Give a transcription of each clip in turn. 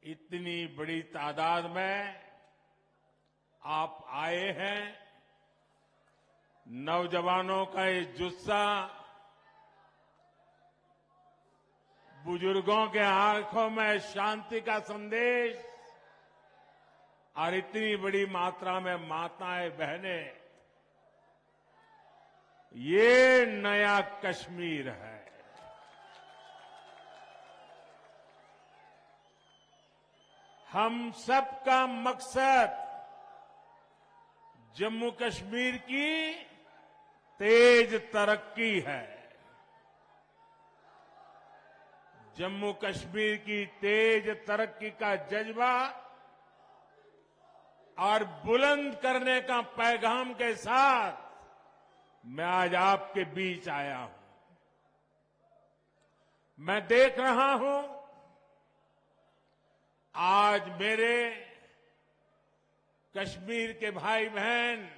इतनी बड़ी तादाद में आप आए हैं। नौजवानों का ये जुस्सा, बुजुर्गों के आंखों में शांति का संदेश और इतनी बड़ी मात्रा में माताएं बहनें, ये नया कश्मीर है। हम सबका मकसद जम्मू कश्मीर की तेज तरक्की है। जम्मू कश्मीर की तेज तरक्की का जज्बा और बुलंद करने का पैगाम के साथ मैं आज आपके बीच आया हूं। मैं देख रहा हूं आज मेरे कश्मीर के भाई बहन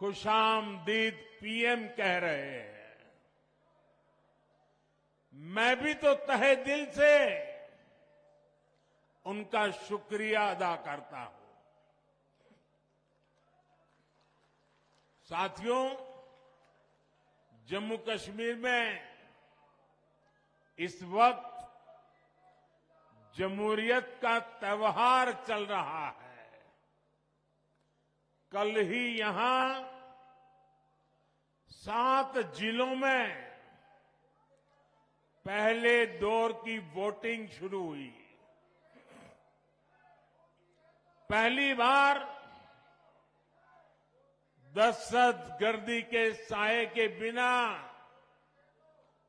खुशामदीद पीएम कह रहे हैं। मैं भी तो तहे दिल से उनका शुक्रिया अदा करता हूं। साथियों, जम्मू कश्मीर में इस वक्त जमहूरियत का त्योहार चल रहा है। कल ही यहां 7 जिलों में पहले दौर की वोटिंग शुरू हुई। पहली बार दहशतगर्दी के साए के बिना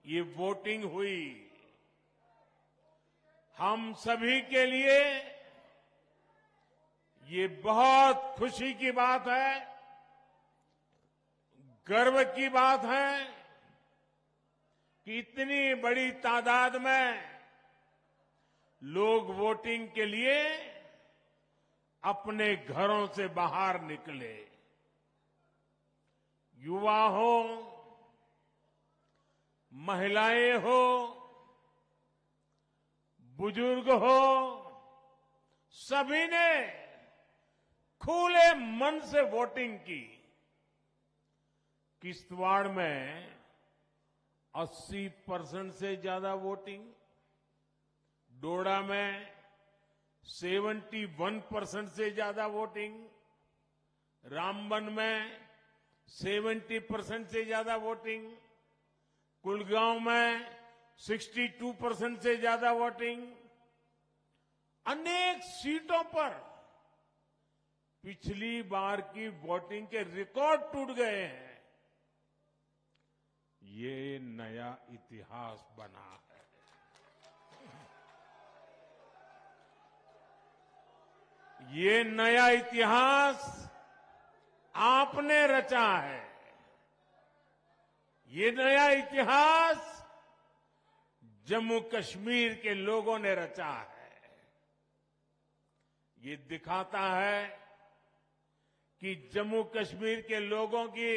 ये वोटिंग हुई। हम सभी के लिए ये बहुत खुशी की बात है, गर्व की बात है कि इतनी बड़ी तादाद में लोग वोटिंग के लिए अपने घरों से बाहर निकले। युवा हो, महिलाएं हो, बुजुर्ग हो, सभी ने खुले मन से वोटिंग की। किश्तवाड़ में 80% से ज्यादा वोटिंग, डोडा में 71% से ज्यादा वोटिंग, रामबन में 70% से ज्यादा वोटिंग, कुलगांव में 62% से ज्यादा वोटिंग। अनेक सीटों पर पिछली बार की वोटिंग के रिकॉर्ड टूट गए हैं। ये नया इतिहास बना है। ये नया इतिहास आपने रचा है। ये नया इतिहास जम्मू कश्मीर के लोगों ने रचा है। ये दिखाता है कि जम्मू कश्मीर के लोगों की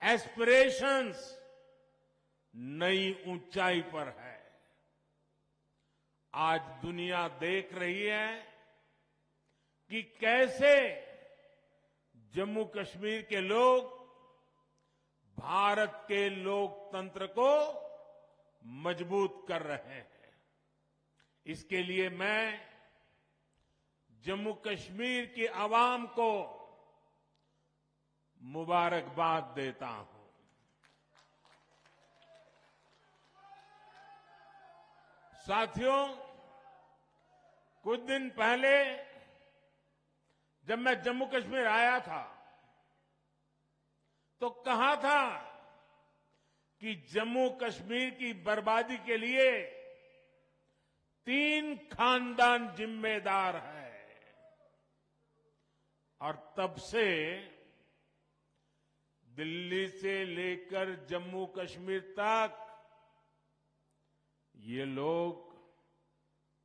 एस्पिरेशंस नई ऊंचाई पर है। आज दुनिया देख रही है कि कैसे जम्मू कश्मीर के लोग भारत के लोकतंत्र को मजबूत कर रहे हैं। इसके लिए मैं जम्मू कश्मीर की आवाम को मुबारकबाद देता हूं। साथियों, कुछ दिन पहले जब मैं जम्मू कश्मीर आया था तो कहा था कि जम्मू कश्मीर की बर्बादी के लिए 3 खानदान जिम्मेदार है। और तब से दिल्ली से लेकर जम्मू कश्मीर तक ये लोग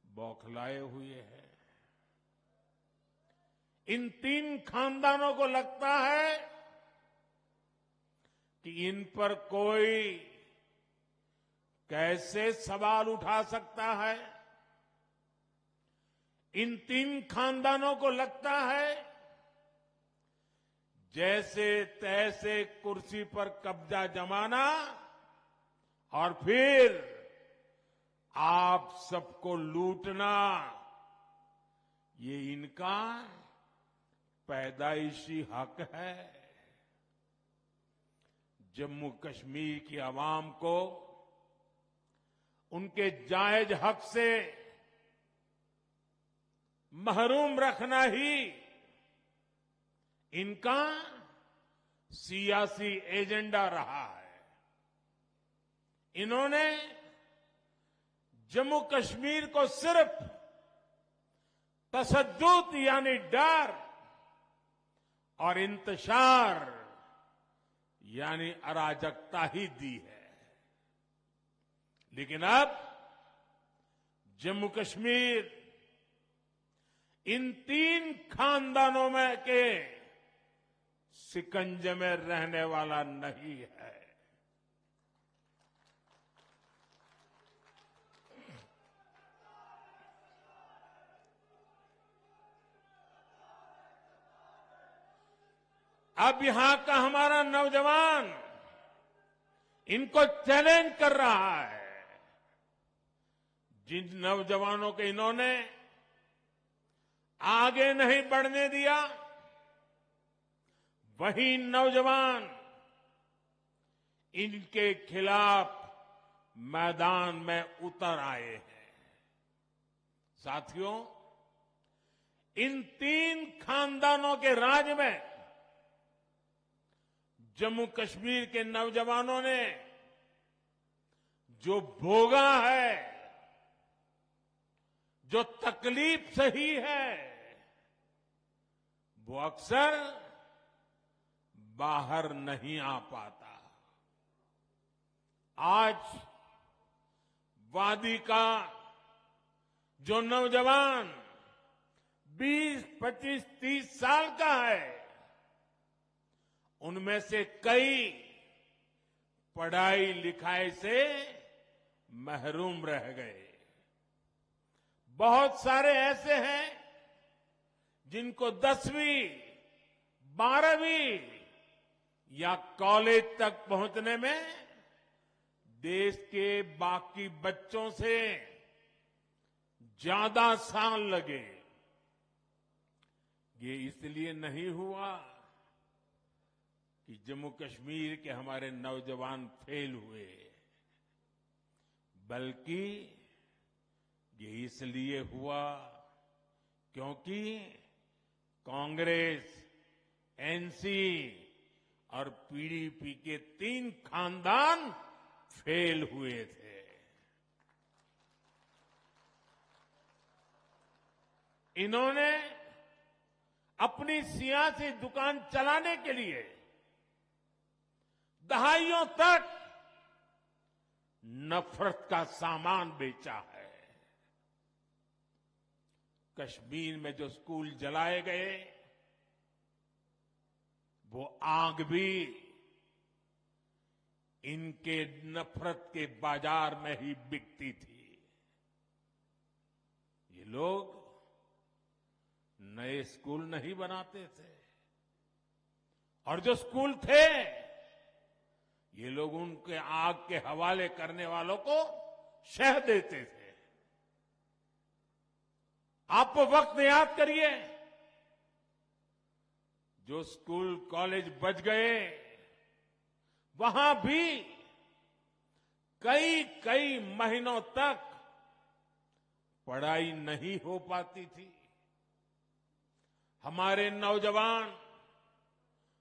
बौखलाए हुए हैं। इन 3 खानदानों को लगता है कि इन पर कोई कैसे सवाल उठा सकता है? इन तीन खानदानों को लगता है जैसे तैसे कुर्सी पर कब्जा जमाना और फिर आप सबको लूटना, ये इनका पैदाइशी हक है। जम्मू कश्मीर की आवाम को उनके जायज हक से महरूम रखना ही इनका सियासी एजेंडा रहा है। इन्होंने जम्मू कश्मीर को सिर्फ तशद्दुद यानी डर और इंतशार यानी अराजकता ही दी है। लेकिन अब जम्मू कश्मीर इन तीन खानदानों में के शिकंजे में रहने वाला नहीं है। अब यहां का हमारा नौजवान इनको चैलेंज कर रहा है। जिन नौजवानों के इन्होंने आगे नहीं बढ़ने दिया, वही नौजवान इनके खिलाफ मैदान में उतर आए हैं। साथियों, इन तीन खानदानों के राज में जम्मू कश्मीर के नौजवानों ने जो भोगा है, जो तकलीफ सही है, वो अक्सर बाहर नहीं आ पाता। आज वादी का जो नौजवान 20, 25, 30 साल का है, उनमें से कई पढ़ाई लिखाई से महरूम रह गए। बहुत सारे ऐसे हैं जिनको 10वीं, 12वीं या कॉलेज तक पहुंचने में देश के बाकी बच्चों से ज्यादा साल लगे। ये इसलिए नहीं हुआ कि जम्मू कश्मीर के हमारे नौजवान फेल हुए, बल्कि ये इसलिए हुआ क्योंकि कांग्रेस, एनसी और पीडीपी के तीन खानदान फेल हुए थे। इन्होंने अपनी सियासी दुकान चलाने के लिए दहाइयों तक नफरत का सामान बेचा है। कश्मीर में जो स्कूल जलाए गए, वो आग भी इनके नफरत के बाजार में ही बिकती थी। ये लोग नए स्कूल नहीं बनाते थे, और जो स्कूल थे, ये लोग उनके आग के हवाले करने वालों को शह देते थे। आप वक्त याद करिए, जो स्कूल कॉलेज बच गए, वहां भी कई कई महीनों तक पढ़ाई नहीं हो पाती थी। हमारे नौजवान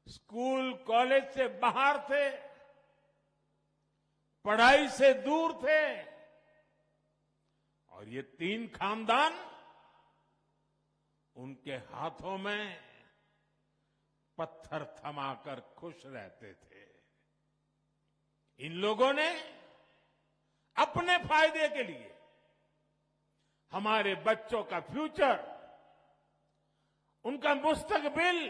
स्कूल कॉलेज से बाहर थे, पढ़ाई से दूर थे, और ये तीन खानदान उनके हाथों में पत्थर थमाकर खुश रहते थे। इन लोगों ने अपने फायदे के लिए हमारे बच्चों का फ्यूचर, उनका मुस्तकबिल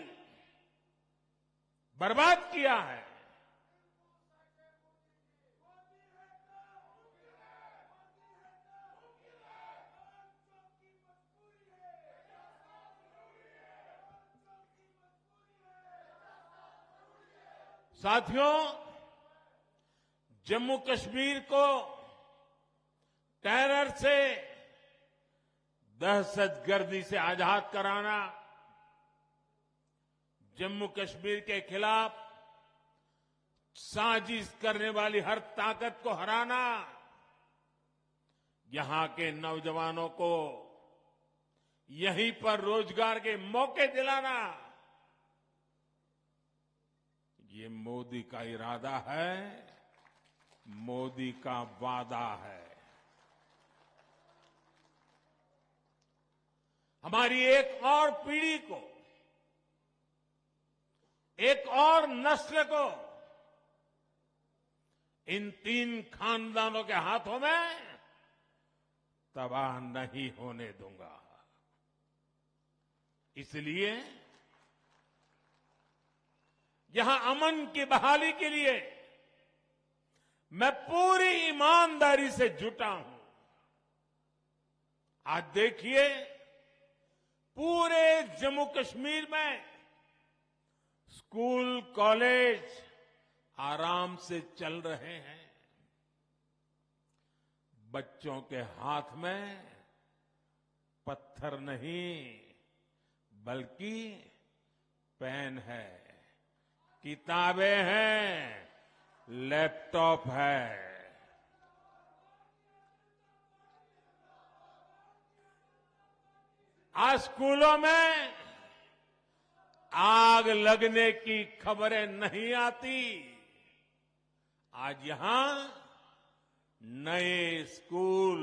बर्बाद किया है। साथियों, जम्मू कश्मीर को टेरर से, दहशतगर्दी से आजाद कराना, जम्मू कश्मीर के खिलाफ साजिश करने वाली हर ताकत को हराना, यहां के नौजवानों को यहीं पर रोजगार के मौके दिलाना, ये मोदी का इरादा है, मोदी का वादा है। हमारी एक और पीढ़ी को, एक और नस्ल को इन 3 खानदानों के हाथों में तबाह नहीं होने दूंगा। इसलिए यहां अमन की बहाली के लिए मैं पूरी ईमानदारी से जुटा हूं। आज देखिए, पूरे जम्मू कश्मीर में स्कूल, कॉलेज आराम से चल रहे हैं। बच्चों के हाथ में पत्थर नहीं, बल्कि पेन है, किताबें हैं, लैपटॉप है। आज स्कूलों में आग लगने की खबरें नहीं आती। आज यहां नए स्कूल,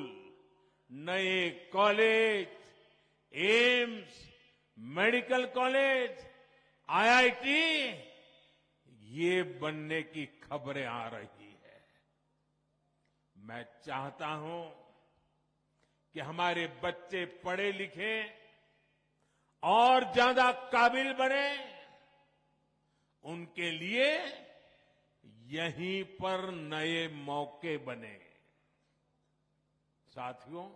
नए college, AIIMS, medical college, IIT, ये बनने की खबरें आ रही है। मैं चाहता हूं कि हमारे बच्चे पढ़े लिखे और ज्यादा काबिल बने, उनके लिए यहीं पर नए मौके बने। साथियों,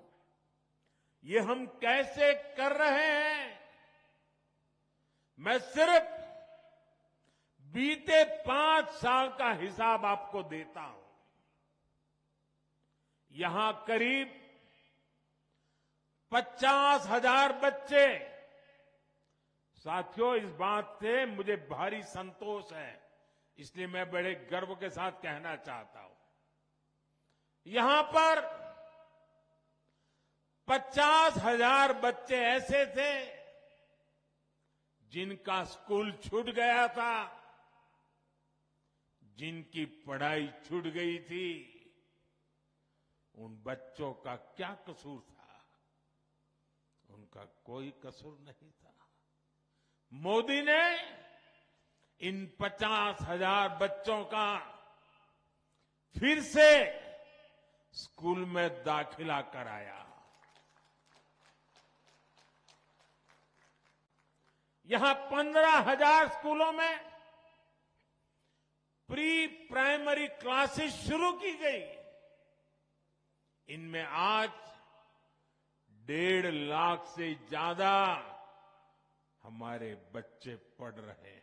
ये हम कैसे कर रहे हैं? मैं सिर्फ बीते 5 साल का हिसाब आपको देता हूं। यहां करीब 50,000 बच्चे, साथियों, इस बात से मुझे भारी संतोष है, इसलिए मैं बड़े गर्व के साथ कहना चाहता हूं, यहां पर 50,000 बच्चे ऐसे थे जिनका स्कूल छूट गया था, जिनकी पढ़ाई छूट गई थी। उन बच्चों का क्या कसूर था? उनका कोई कसूर नहीं था। मोदी ने इन 50,000 बच्चों का फिर से स्कूल में दाखिला कराया। यहां 15,000 स्कूलों में प्री प्राइमरी क्लासेस शुरू की गई। इनमें आज 1.5 लाख से ज्यादा हमारे बच्चे पढ़ रहे हैं।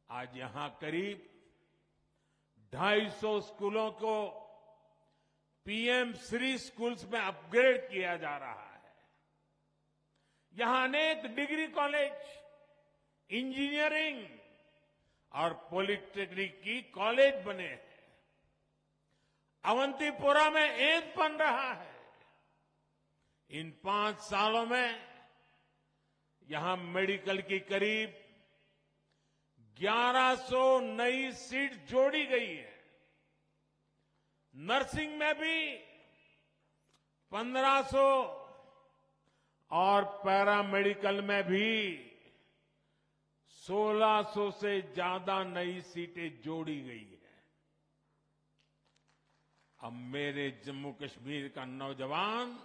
आज यहां करीब 250 स्कूलों को पीएम श्री स्कूल्स में अपग्रेड किया जा रहा है। यहां अनेक डिग्री कॉलेज, इंजीनियरिंग और पॉलिटेक्निक की कॉलेज बने हैं। अवंतीपोरा में एम्स बन रहा है। इन 5 सालों में यहां मेडिकल की करीब 1100 नई सीट जोड़ी गई है। नर्सिंग में भी 1500 और पैरामेडिकल में भी 1600 से ज्यादा नई सीटें जोड़ी गई है। अब मेरे जम्मू कश्मीर का नौजवान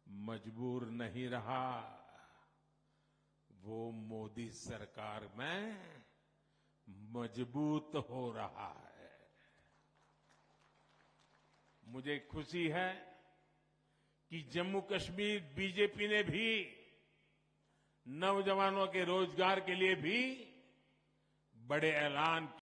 मजबूर नहीं रहा, वो मोदी सरकार में मजबूत हो रहा है। मुझे खुशी है कि जम्मू कश्मीर बीजेपी ने भी नौजवानों के रोजगार के लिए भी बड़े ऐलान